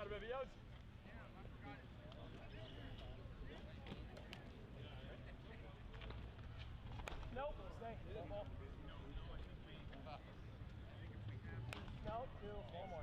Bora, baby out. Nope, stay. One more. Nope, two, one more.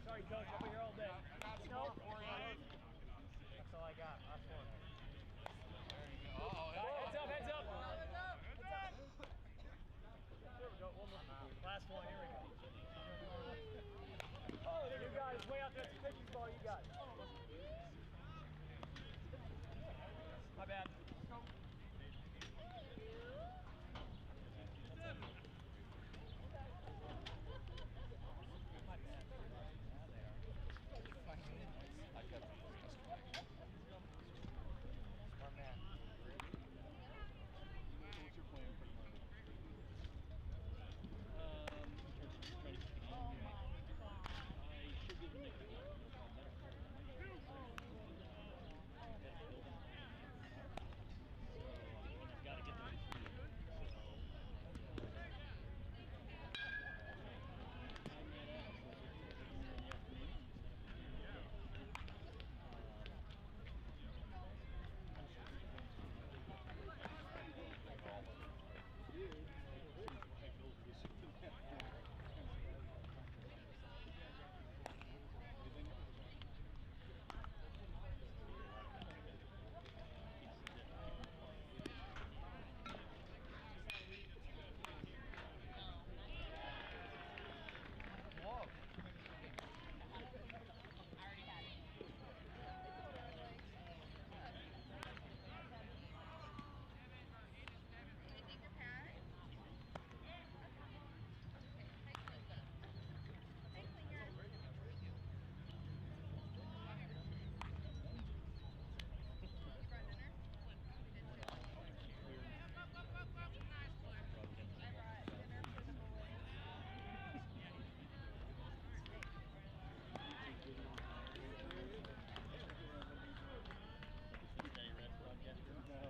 Sorry, coach, I'll be here all day. Nope. That's all I got. Last one. There you go. Oh, heads up, heads up. Heads up. Heads up. There we go. One more. Last one. Here we go. Oh, there you got it. It's way out there. It's a pitching ball. You got it. My bad. My bad. I got the smart man. What's your plan for tomorrow? I should give Nick a so I've got to get them.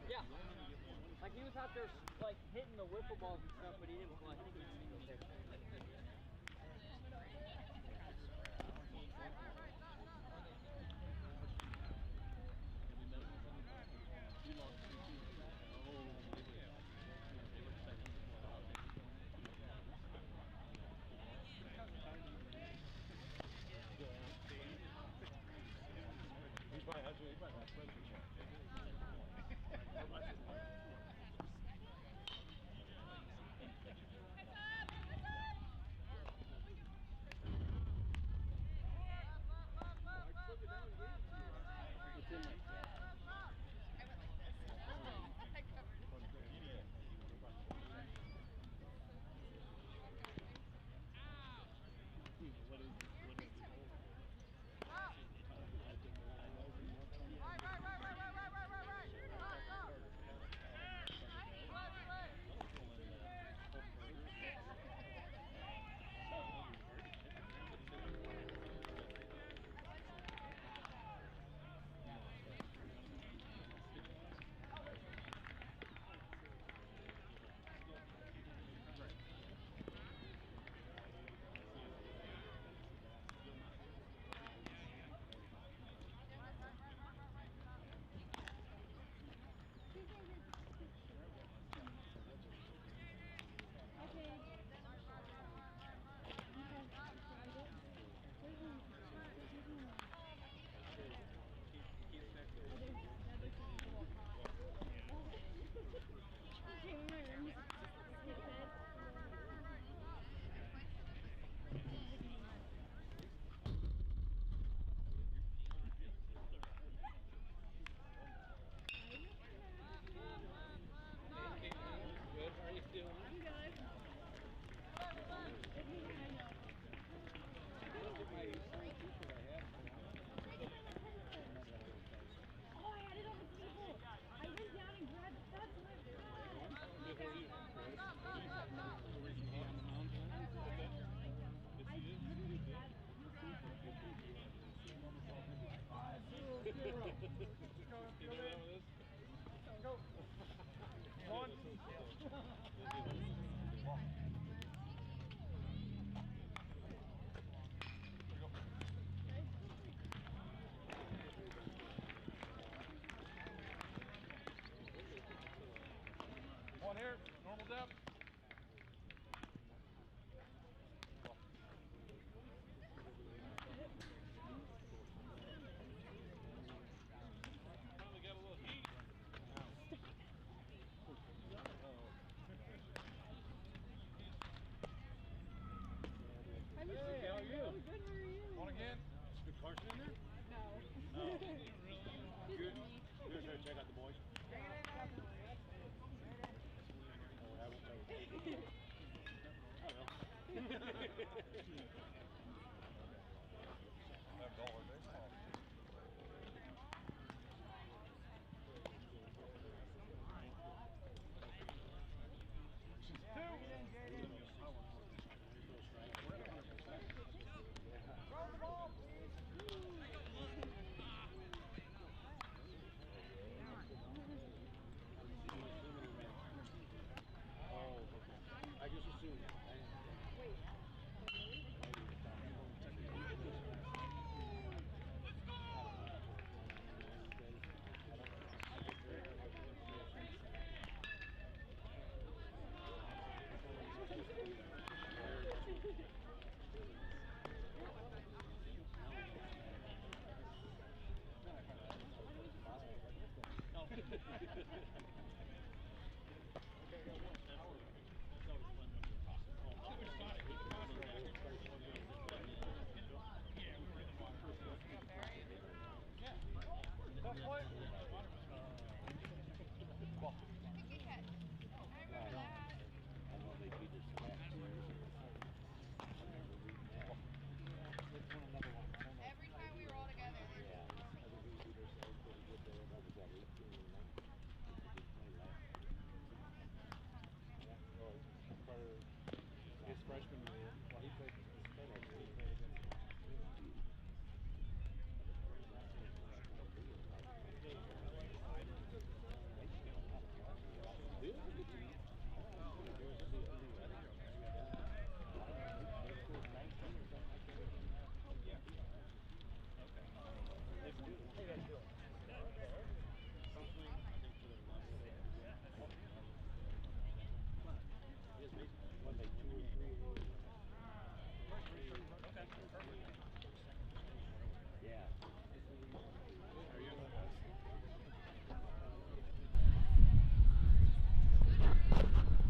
Yeah. Like he was out there like hitting the wiffle balls and stuff, but he didn't play. I think he just didn't there. He probably has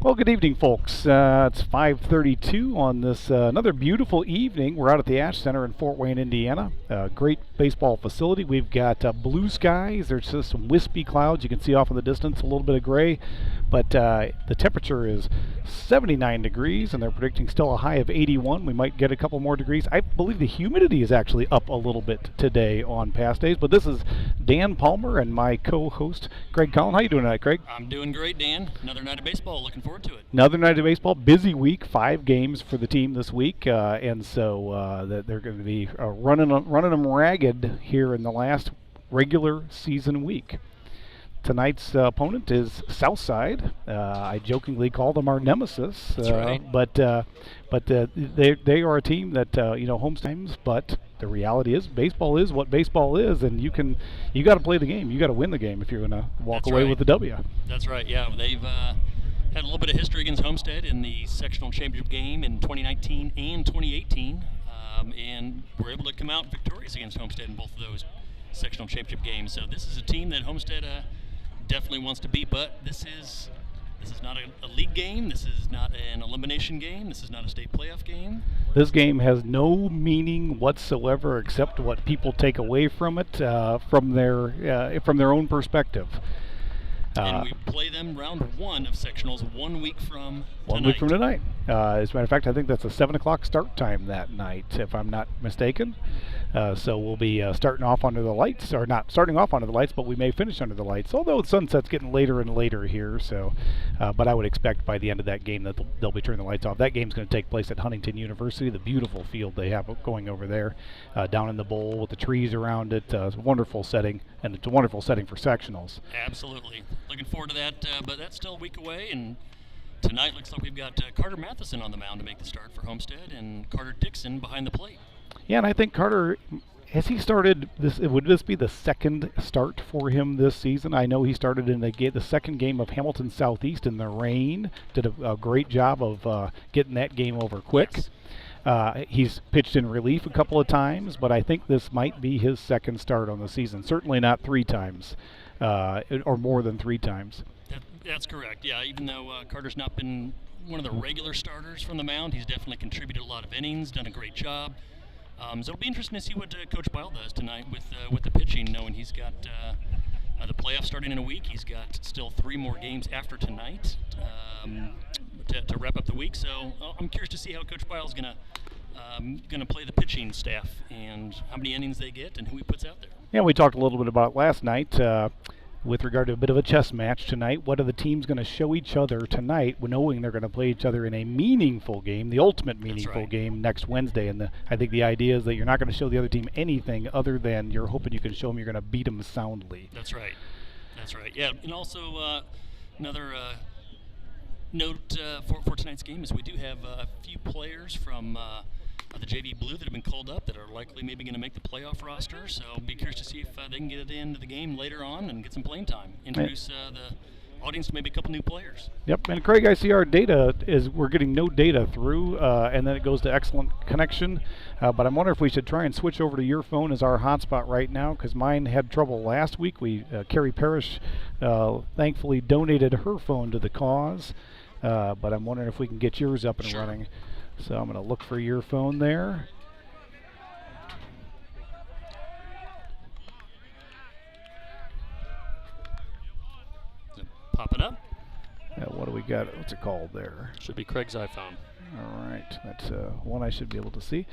Well, good evening, folks. It's 5:32 on this another beautiful evening. We're out at the Ash Center in Fort Wayne, Indiana. Great baseball facility. We've got blue skies. There's just some wispy clouds. You can see off in the distance a little bit of gray. But the temperature is 79 degrees, and they're predicting still a high of 81. We might get a couple more degrees. I believe the humidity is actually up a little bit today on past days. But this is Dan Palmer and my co-host, Craig Collin. How you doing tonight, Craig? I'm doing great, Dan. Another night of baseball. Looking forward to it. Another night of baseball. Busy week. 5 games for the team this week, and so they're going to be running them ragged here in the last regular season week. Tonight's opponent is Southside. I jokingly call them our nemesis, That's right. but they are a team that home times. But the reality is, baseball is what baseball is, and you got to play the game. You got to win the game if you're going to walk That's away right. with the W. That's right. Yeah, they've had a little bit of history against Homestead in the sectional championship game in 2019 and 2018, and were able to come out victorious against Homestead in both of those sectional championship games. So this is a team that Homestead definitely wants to beat, but this is not a league game. This is not an elimination game. This is not a state playoff game. This game has no meaning whatsoever except what people take away from it from their own perspective. And we play them round 1 of sectionals 1 week from tonight. 1 week from tonight. As a matter of fact, I think that's a 7 o'clock start time that night, if I'm not mistaken. So we'll be starting off under the lights, or not starting off under the lights, but we may finish under the lights, although sunset's getting later and later here. So, but I would expect by the end of that game that they'll be turning the lights off. That game's going to take place at Huntington University, the beautiful field they have going over there, down in the bowl with the trees around it. It's a wonderful setting, and it's a wonderful setting for sectionals. Absolutely. Looking forward to that, but that's still a week away, and tonight looks like we've got Carter Matheson on the mound to make the start for Homestead, and Carter Dixon behind the plate. Yeah, and I think Carter, has he started this? Would this be the second start for him this season? I know he started in the second game of Hamilton Southeast in the rain. Did a great job of getting that game over quick. Yes. He's pitched in relief a couple of times, but I think this might be his second start on the season. Certainly not 3 times, or more than 3 times. That's correct. Yeah, even though Carter's not been one of the regular starters from the mound, he's definitely contributed a lot of innings, done a great job. So it'll be interesting to see what Coach Bile does tonight with the pitching, knowing he's got The playoffs starting in a week. He's got still 3 more games after tonight to wrap up the week. So I'm curious to see how Coach Biles is gonna play the pitching staff and how many innings they get and who he puts out there. Yeah, we talked a little bit about it last night with regard to a bit of a chess match tonight. What are the teams going to show each other tonight, knowing they're going to play each other in a meaningful game, the ultimate meaningful game next Wednesday? And I think the idea is that you're not going to show the other team anything other than you're hoping you can show them you're going to beat them soundly. That's right. That's right. Yeah, and also another note for tonight's game is we do have a few players from the JV Blue that have been called up that are likely maybe going to make the playoff roster. So be curious to see if they can get it into the game later on and get some playing time. Introduce the audience to maybe a couple new players. Yep, and Craig, I see our data is we're getting no data through, and then it goes to excellent connection. But I'm wondering if we should try and switch over to your phone as our hotspot right now, because mine had trouble last week. Carrie Parrish thankfully donated her phone to the cause, but I'm wondering if we can get yours up and running. So I'm going to look for your phone there. Pop it up. What do we got? What's it called there? Should be Craig's iPhone. All right, that's one I should be able to see.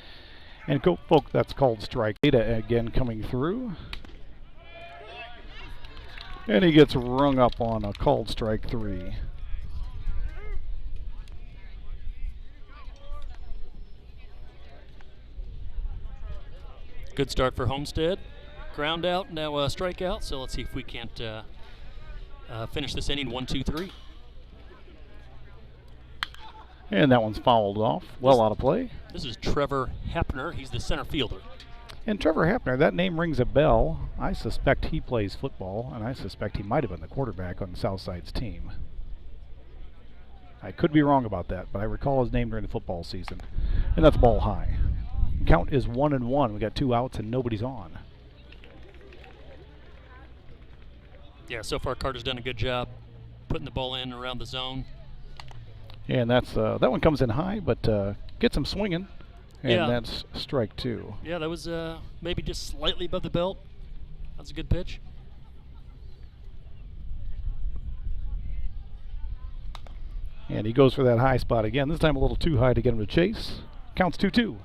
And folks, that's called strike. Data again coming through. And he gets rung up on a called strike 3. Good start for Homestead. Ground out, now a strikeout. So let's see if we can't finish this inning 1-2-3. And that one's fouled off. Well out of play. This is Trevor Hepner. He's the center fielder. And Trevor Hepner, that name rings a bell. I suspect he plays football, and I suspect he might have been the quarterback on Southside's team. I could be wrong about that, but I recall his name during the football season. And that's ball high. Count is 1-1. We got 2 outs and nobody's on. Yeah, so far Carter's done a good job putting the ball in around the zone. And that's that one comes in high, but gets him swinging, and that's strike 2. Yeah, that was maybe just slightly above the belt. That's a good pitch. And he goes for that high spot again. This time a little too high to get him to chase. Counts 2-2.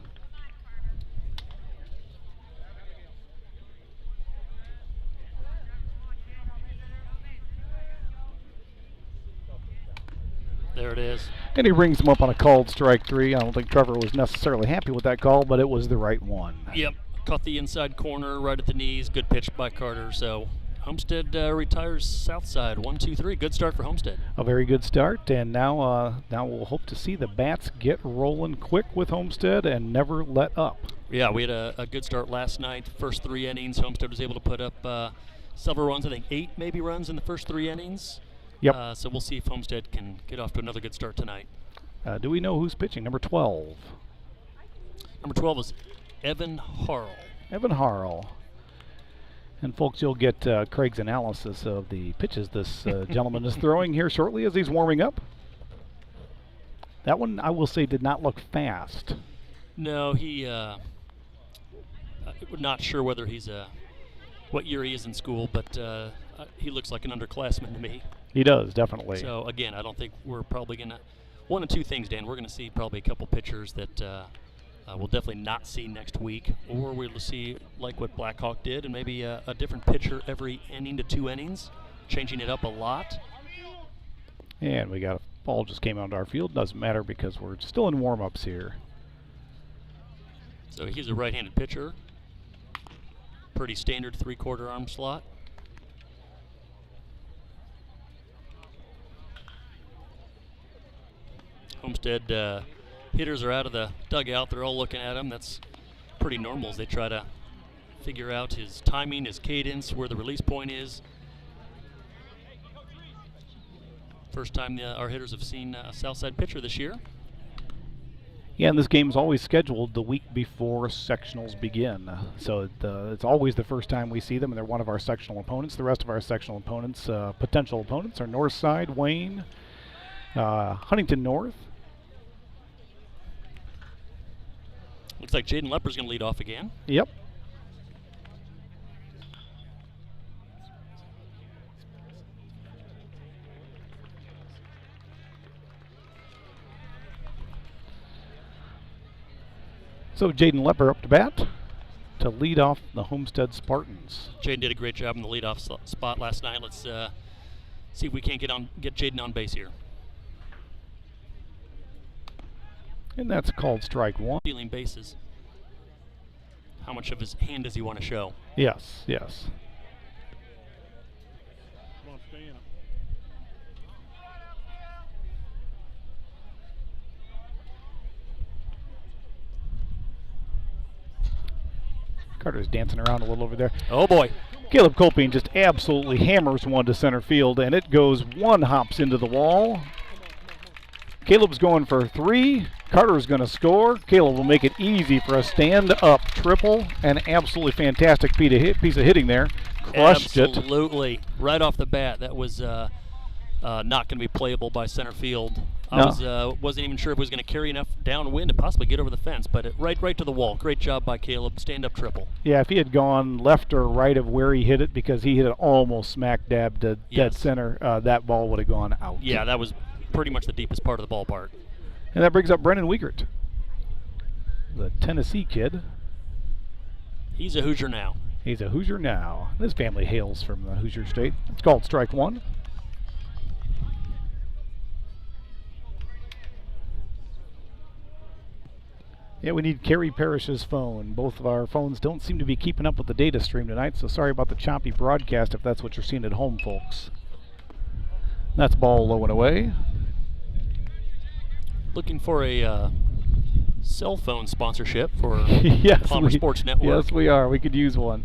There it is. And he rings him up on a called strike 3. I don't think Trevor was necessarily happy with that call, but it was the right one. Yep, caught the inside corner right at the knees. Good pitch by Carter. So Homestead retires Southside 1-2-3. Good start for Homestead. A very good start, and now we'll hope to see the bats get rolling quick with Homestead and never let up. Yeah, we had a good start last night. First 3 innings, Homestead was able to put up several runs. I think 8 maybe runs in the first 3 innings. Yep. So we'll see if Homestead can get off to another good start tonight. Do we know who's pitching? Number 12. Number 12 is Evan Harrell. Evan Harrell. And folks, you'll get Craig's analysis of the pitches this gentleman is throwing here shortly as he's warming up. That one, I will say, did not look fast. No, he not sure whether he's what year he is in school, but he looks like an underclassman to me. He does, definitely. So again, I don't think we're probably gonna. One of 2 things, Dan. We're gonna see probably a couple pitchers that we'll definitely not see next week, or we'll see like what Blackhawk did, and maybe a different pitcher every inning to 2 innings, changing it up a lot. And we got a ball just came onto our field. Doesn't matter because we're still in warm-ups here. So he's a right-handed pitcher. Pretty standard 3/4 arm slot. Homestead hitters are out of the dugout. They're all looking at him. That's pretty normal as they try to figure out his timing, his cadence, where the release point is. First time our hitters have seen a Southside pitcher this year. Yeah, and this game's always scheduled the week before sectionals begin. So it's always the first time we see them, and they're one of our sectional opponents. The rest of our sectional opponents, potential opponents, are Northside, Wayne, Huntington North. Looks like Jaden Lepper's going to lead off again. Yep. So Jaden Lepper up to bat to lead off the Homestead Spartans. Jaden did a great job in the leadoff spot last night. Let's see if we can't get Jaden on base here. And that's called strike one. Stealing bases. How much of his hand does he want to show? Yes, yes. Come on, stay in it. Carter's dancing around a little over there. Oh boy. Caleb Colping just absolutely hammers one to center field, and it goes one, hops into the wall. Caleb's going for 3. Carter's going to score. Caleb will make it easy for a stand-up triple. An absolutely fantastic piece of hitting there. Crushed it. Absolutely. Right off the bat, that was not going to be playable by center field. No. I wasn't even sure if it was going to carry enough downwind to possibly get over the fence, but right to the wall. Great job by Caleb. Stand-up triple. Yeah, if he had gone left or right of where he hit it, because he hit it almost smack dab to dead center, that ball would have gone out. Yeah, that was pretty much the deepest part of the ballpark. And that brings up Brennan Wiegert, the Tennessee kid. He's a Hoosier now. He's a Hoosier now. His family hails from the Hoosier State. It's called strike one. Yeah, we need Carrie Parrish's phone. Both of our phones don't seem to be keeping up with the data stream tonight, so sorry about the choppy broadcast if that's what you're seeing at home, folks. That's ball low and away. Looking for a cell phone sponsorship for Yes, Palmer Sports Network. Yes, we are. We could use one.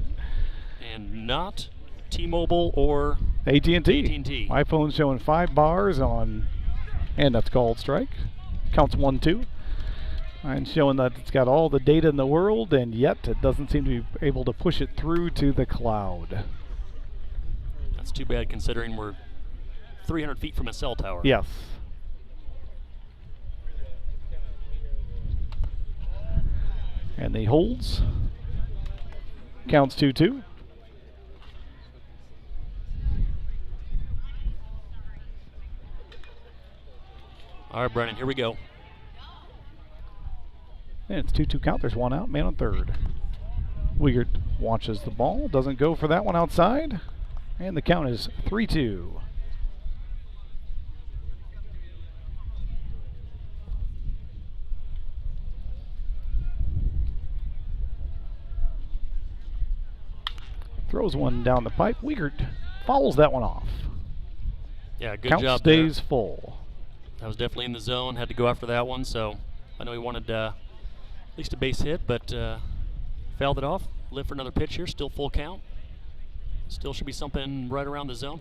And not T-Mobile or AT&T. AT&T. My phone's showing 5 bars on, and that's called strike. Counts 1-2. And showing that it's got all the data in the world, and yet it doesn't seem to be able to push it through to the cloud. That's too bad considering we're 300 feet from a cell tower. Yes. And he holds. Counts 2-2. All right, Brennan, here we go. And it's 2-2 count. There's one out, man on third. Wiegert watches the ball, doesn't go for that one outside. And the count is 3-2. Throws one down the pipe. Wiegert fouls that one off. Yeah, good Count job stays there. full. That was definitely in the zone. Had to go after that one, so I know he wanted at least a base hit, but fouled it off. Live for another pitch here. Still full count. Still should be something right around the zone for him.